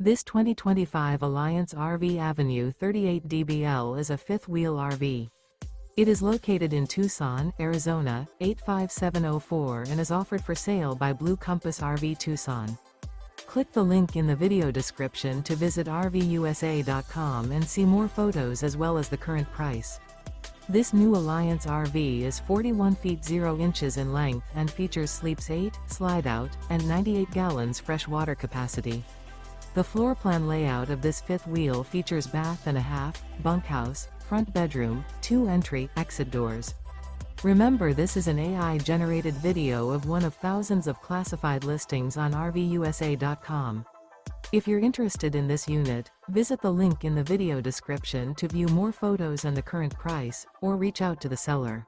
This 2025 Alliance RV Avenue 38 DBL is a fifth-wheel RV. It is located in Tucson, Arizona, 85704 and is offered for sale by Blue Compass RV Tucson. Click the link in the video description to visit RVUSA.com and see more photos as well as the current price. This new Alliance RV is 41 feet 0 inches in length and features sleeps 8, slide-out, and 98 gallons fresh water capacity. The floor plan layout of this fifth wheel features bath and a half, bunkhouse, front bedroom, 2 entry/exit doors. Remember, this is an AI-generated video of one of thousands of classified listings on RVUSA.com. If you're interested in this unit, visit the link in the video description to view more photos and the current price, or reach out to the seller.